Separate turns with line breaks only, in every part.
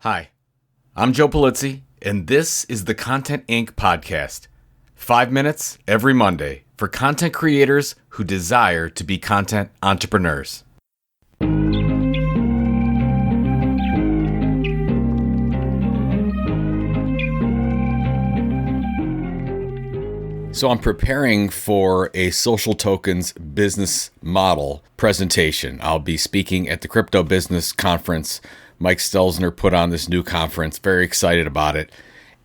Hi, I'm Joe Polizzi, and this is the Content Inc. podcast. 5 minutes every Monday for content creators who desire to be content entrepreneurs. So I'm preparing for a Social Tokens business model presentation. I'll be speaking at the Crypto Business Conference. Mike Stelzner put on this new conference, very excited about it.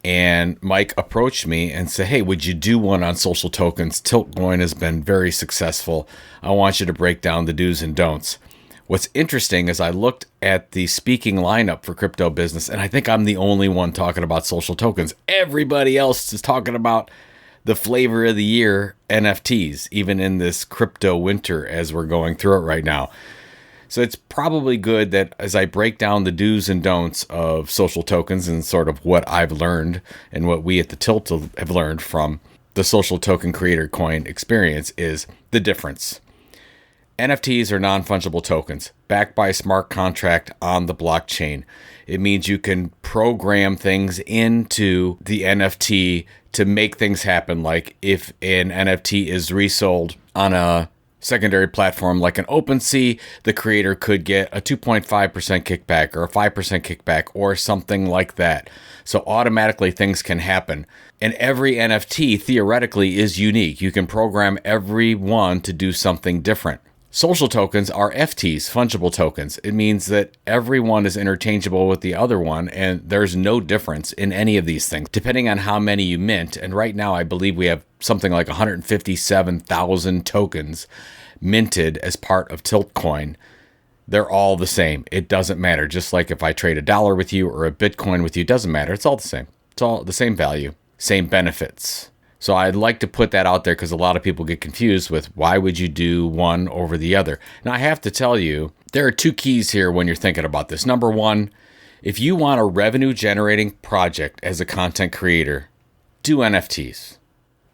And Mike approached me and said, hey, would you do one on social tokens? Tiltcoin has been very successful. I want you to break down the do's and don'ts. What's interesting is I looked at the speaking lineup for crypto business, and I think I'm the only one talking about social tokens. Everybody else is talking about the flavor of the year, NFTs, even in this crypto winter as we're going through it right now. So it's probably good that as I break down the do's and don'ts of social tokens and sort of what I've learned and what we at the Tilt have learned from the social token creator coin experience is the difference. NFTs are non-fungible tokens backed by a smart contract on the blockchain. It means you can program things into the NFT to make things happen. Like if an NFT is resold on a secondary platform like an OpenSea, the creator could get a 2.5% kickback or a 5% kickback or something like that. So automatically things can happen. And every NFT theoretically is unique. You can program every one to do something different. Social tokens are FTs, fungible tokens. It means that every one is interchangeable with the other one, and there's no difference in any of these things, depending on how many you mint. And right now, I believe we have something like 157,000 tokens minted as part of Tiltcoin. They're all the same. It doesn't matter. Just like if I trade $1 with you or a Bitcoin with you, it doesn't matter. It's all the same. It's all the same value, same benefits. So I'd like to put that out there because a lot of people get confused with why would you do one over the other. Now, I have to tell you, there are two keys here when you're thinking about this. Number one, if you want a revenue-generating project as a content creator, do NFTs.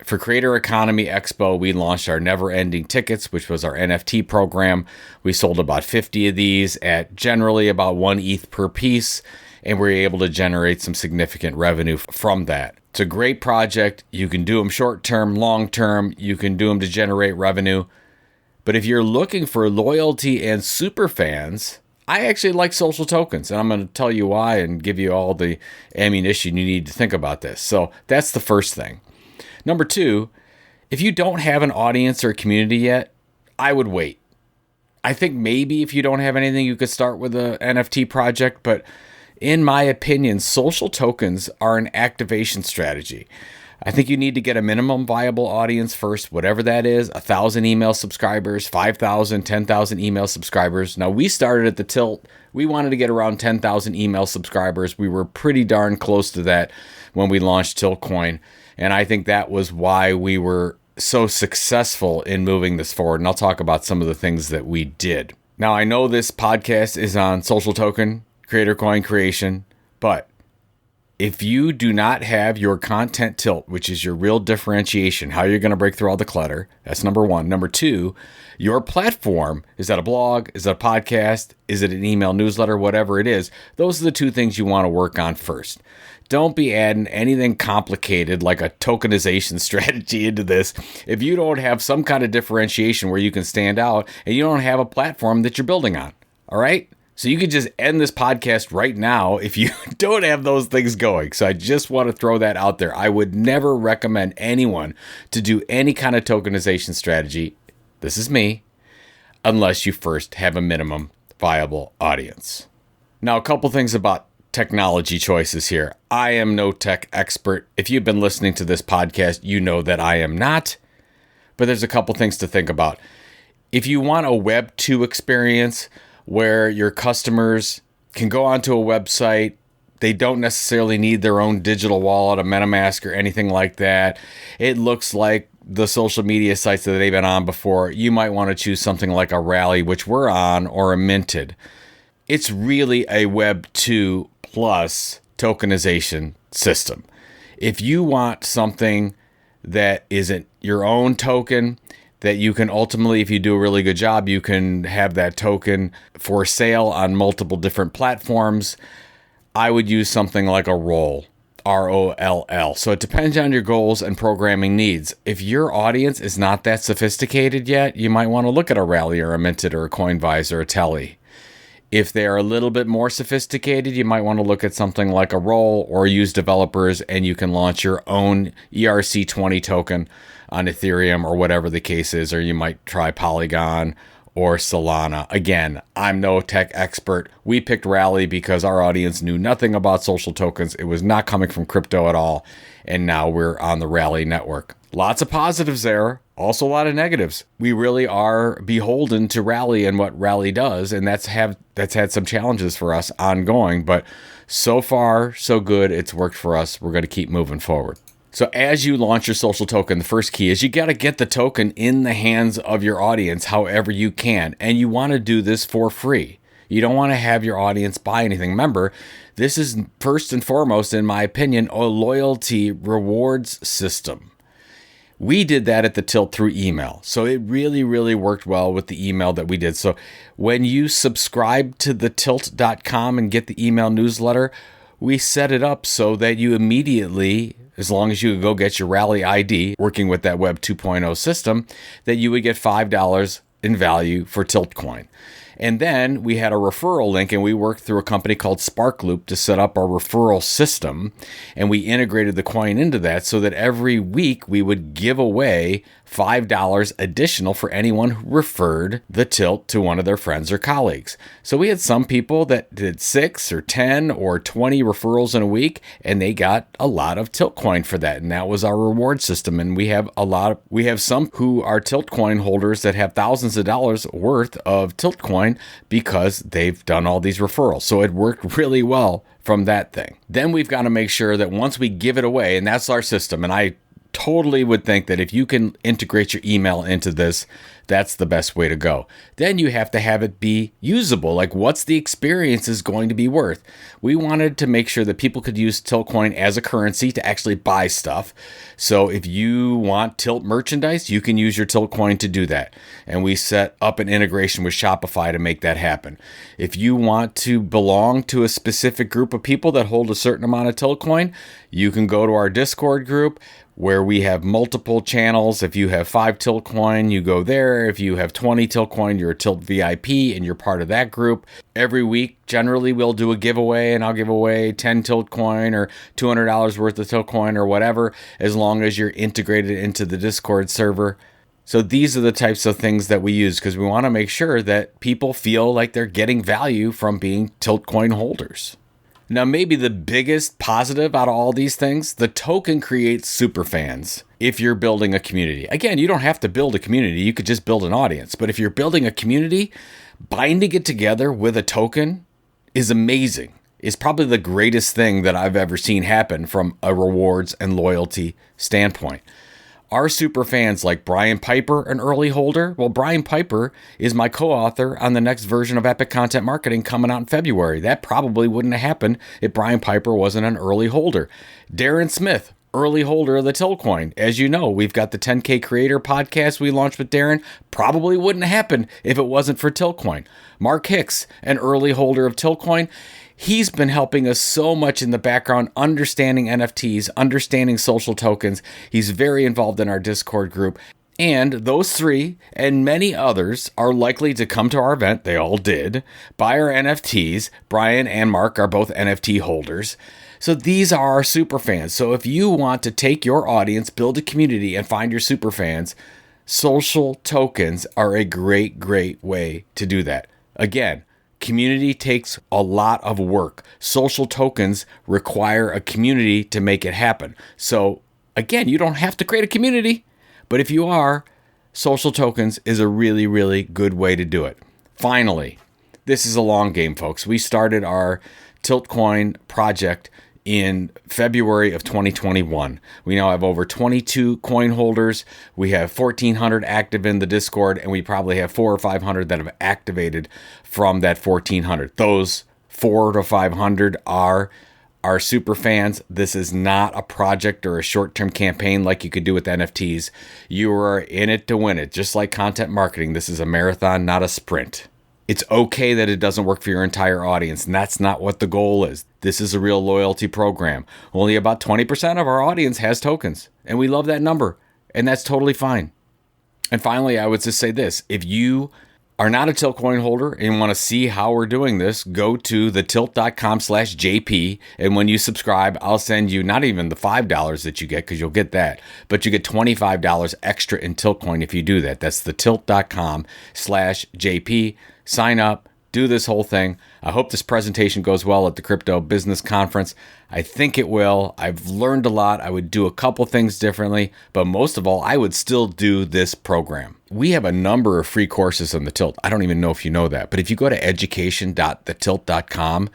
For Creator Economy Expo, we launched our Never Ending Tickets, which was our NFT program. We sold about 50 of these at generally about 1 ETH per piece, and we were able to generate some significant revenue from that. It's a great project. You can do them short-term, long-term. You can do them to generate revenue. But if you're looking for loyalty and super fans, I actually like social tokens. And I'm going to tell you why and give you all the ammunition you need to think about this. So that's the first thing. Number two, if you don't have an audience or a community yet, I would wait. I think maybe if you don't have anything, you could start with an NFT project, but in my opinion, social tokens are an activation strategy. I think you need to get a minimum viable audience first, whatever that is, 1,000 email subscribers, 5,000, 10,000 email subscribers. Now, we started at the Tilt. We wanted to get around 10,000 email subscribers. We were pretty darn close to that when we launched Tiltcoin. And I think that was why we were so successful in moving this forward. And I'll talk about some of the things that we did. Now, I know this podcast is on social token creator coin creation, but if you do not have your content tilt, which is your real differentiation, how you're going to break through all the clutter, that's number one. Number two, your platform, is that a blog? Is that a podcast? Is it an email newsletter? Whatever it is, those are the two things you want to work on first. Don't be adding anything complicated like a tokenization strategy into this if you don't have some kind of differentiation where you can stand out and you don't have a platform that you're building on. All right? So you could just end this podcast right now if you don't have those things going. So I just want to throw that out there. I would never recommend anyone to do any kind of tokenization strategy, this is me, unless you first have a minimum viable audience. Now, a couple things about technology choices here. I am no tech expert. If you've been listening to this podcast, you know that I am not. But there's a couple things to think about. If you want a Web 2 experience, where your customers can go onto a website. They don't necessarily need their own digital wallet, a MetaMask or anything like that. It looks like the social media sites that they've been on before. You might want to choose something like a Rally, which we're on, or a Minted. It's really a Web 2 plus tokenization system. If you want something that isn't your own token, that you can ultimately, if you do a really good job, you can have that token for sale on multiple different platforms. I would use something like a roll. ROLL. So it depends on your goals and programming needs. If your audience is not that sophisticated yet, you might want to look at a Rally or a Minted or a Coinvise or a Telly. If they are a little bit more sophisticated, you might want to look at something like a Roll or use developers, and you can launch your own ERC20 token on Ethereum or whatever the case is, or you might try Polygon or Solana. Again, I'm no tech expert. We picked Rally because our audience knew nothing about social tokens. It was not coming from crypto at all, and now we're on the Rally network. Lots of positives there, also a lot of negatives. We really are beholden to Rally and what Rally does, and that's had some challenges for us ongoing, but so far, so good. It's worked for us. We're going to keep moving forward. So as you launch your social token, the first key is you got to get the token in the hands of your audience however you can, and you want to do this for free. You don't want to have your audience buy anything. Remember, this is first and foremost, in my opinion, a loyalty rewards system. We did that at the Tilt through email. So it really, really worked well with the email that we did. So when you subscribe to the tilt.com and get the email newsletter, we set it up so that you immediately, as long as you go get your Rally ID, working with that Web 2.0 system, that you would get $5 in value for Tiltcoin. And then we had a referral link, and we worked through a company called Sparkloop to set up our referral system. And we integrated the coin into that so that every week we would give away $5 additional for anyone who referred the Tilt to one of their friends or colleagues. So we had some people that did 6 or 10 or 20 referrals in a week, and they got a lot of Tilt coin for that. And that was our reward system. And we have some who are Tilt coin holders that have thousands of dollars worth of Tilt coin because they've done all these referrals. So it worked really well from that thing. Then we've got to make sure that once we give it away, and that's our system, and I totally would think that if you can integrate your email into this, that's the best way to go. Then you have to have it be usable. Like, what's the experience is going to be worth? We wanted to make sure that people could use Tiltcoin as a currency to actually buy stuff. So if you want Tilt merchandise, you can use your Tiltcoin to do that. And we set up an integration with Shopify to make that happen. If you want to belong to a specific group of people that hold a certain amount of Tiltcoin, you can go to our Discord group, where we have multiple channels. If you have 5 Tiltcoin, you go there. If you have 20 Tiltcoin, you're a Tilt VIP and you're part of that group. Every week, generally, we'll do a giveaway, and I'll give away 10 Tiltcoin or $200 worth of Tiltcoin or whatever, as long as you're integrated into the Discord server. So these are the types of things that we use because we want to make sure that people feel like they're getting value from being Tiltcoin holders. Now, maybe the biggest positive out of all these things, the token creates superfans if you're building a community. Again, you don't have to build a community. You could just build an audience. But if you're building a community, binding it together with a token is amazing. It's probably the greatest thing that I've ever seen happen from a rewards and loyalty standpoint. Our super fans like Brian Piper, an early holder. Well, Brian Piper is my co-author on the next version of Epic Content Marketing coming out in February. That probably wouldn't have happened if Brian Piper wasn't an early holder. Darren Smith, early holder of the Tiltcoin. As you know, we've got the 10K Creator podcast we launched with Darren. Probably wouldn't have happened if it wasn't for Tiltcoin. Mark Hicks, an early holder of Tiltcoin. He's been helping us so much in the background, understanding NFTs, understanding social tokens. He's very involved in our Discord group. And those 3 and many others are likely to come to our event. They all did. Buy our NFTs. Brian and Mark are both NFT holders. So these are our super fans. So if you want to take your audience, build a community, and find your super fans, social tokens are a great, great way to do that. Again, community takes a lot of work. Social tokens require a community to make it happen. So again, you don't have to create a community, but if you are, social tokens is a really, really good way to do it. Finally, this is a long game, folks. We started our Tiltcoin project in February of 2021. We now have over 22 coin holders. We have 1,400 active in the Discord, and we probably have 400 or 500 that have activated from that 1,400. Those 400 to 500 are our super fans. This is not a project or a short-term campaign like you could do with NFTs. You are in it to win it. Just like content marketing, this is a marathon, not a sprint. It's okay that it doesn't work for your entire audience, and that's not what the goal is. This is a real loyalty program. Only about 20% of our audience has tokens, and we love that number, and that's totally fine. And finally, I would just say this. If you are not a Tilt coin holder and want to see how we're doing this, go to thetilt.com/JP. And when you subscribe, I'll send you not even the $5 that you get, because you'll get that, but you get $25 extra in Tilt coin if you do that. That's thetilt.com/JP. Sign up. Do this whole thing. I hope this presentation goes well at the Crypto Business Conference. I think it will. I've learned a lot. I would do a couple things differently, but most of all, I would still do this program. We have a number of free courses on the Tilt. I don't even know if you know that, but if you go to education.thetilt.com,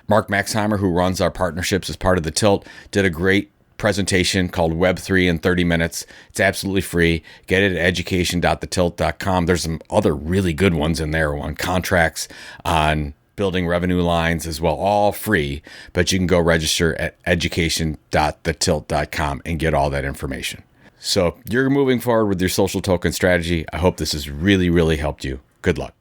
Mark Maxheimer, who runs our partnerships as part of the Tilt, did a great presentation called Web3 in 30 minutes. It's absolutely free. Get it at education.thetilt.com. There's some other really good ones in there on contracts, on building revenue lines as well, all free, but you can go register at education.thetilt.com and get all that information. So you're moving forward with your social token strategy. I hope this has really, really helped you. Good luck.